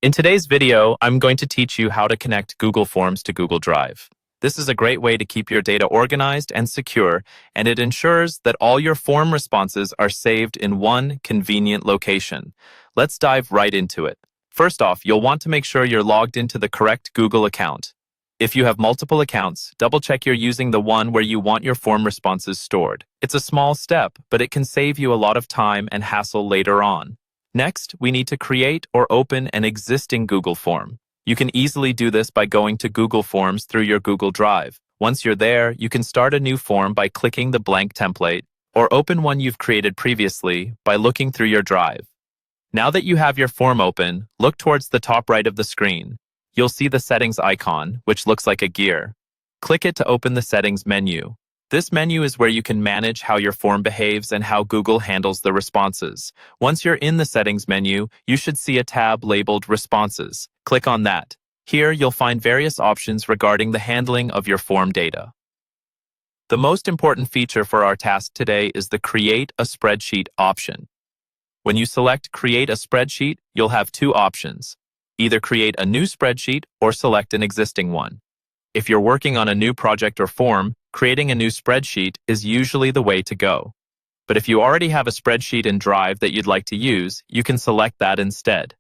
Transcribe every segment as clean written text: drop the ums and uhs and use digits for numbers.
In today's video, I'm going to teach you how to connect Google Forms to Google Drive. This is a great way to keep your data organized and secure, and it ensures that all your form responses are saved in one convenient location. Let's dive right into it. First off, you'll want to make sure you're logged into the correct Google account. If you have multiple accounts, double-check you're using the one where you want your form responses stored. It's a small step, but it can save you a lot of time and hassle later on. Next, we need to create or open an existing Google form. You can easily do this by going to Google Forms through your Google Drive. Once you're there, you can start a new form by clicking the blank template, or open one you've created previously by looking through your Drive. Now that you have your form open, look towards the top right of the screen. You'll see the settings icon, which looks like a gear. Click it to open the settings menu. This menu is where you can manage how your form behaves and how Google handles the responses. Once you're in the settings menu, you should see a tab labeled Responses. Click on that. Here, you'll find various options regarding the handling of your form data. The most important feature for our task today is the Create a Spreadsheet option. When you select Create a Spreadsheet, you'll have two options. Either create a new spreadsheet or select an existing one. If you're working on a new project or form, creating a new spreadsheet is usually the way to go. But if you already have a spreadsheet in Drive that you'd like to use, you can select that instead.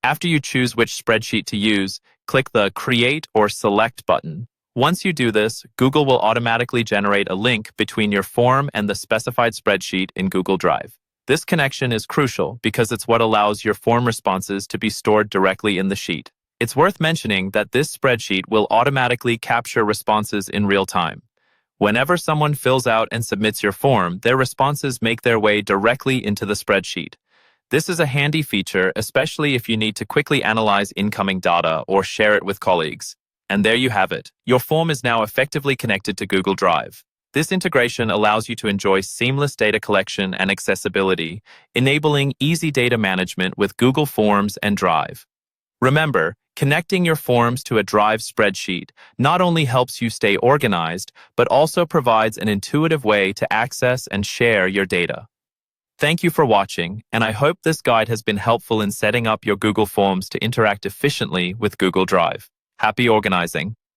After you choose which spreadsheet to use, click the Create or Select button. Once you do this, Google will automatically generate a link between your form and the specified spreadsheet in Google Drive. This connection is crucial because it's what allows your form responses to be stored directly in the sheet. It's worth mentioning that this spreadsheet will automatically capture responses in real time. Whenever someone fills out and submits your form, their responses make their way directly into the spreadsheet. This is a handy feature, especially if you need to quickly analyze incoming data or share it with colleagues. And there you have it. Your form is now effectively connected to Google Drive. This integration allows you to enjoy seamless data collection and accessibility, enabling easy data management with Google Forms and Drive. Remember, connecting your forms to a Drive spreadsheet not only helps you stay organized, but also provides an intuitive way to access and share your data. Thank you for watching, and I hope this guide has been helpful in setting up your Google Forms to interact efficiently with Google Drive. Happy organizing!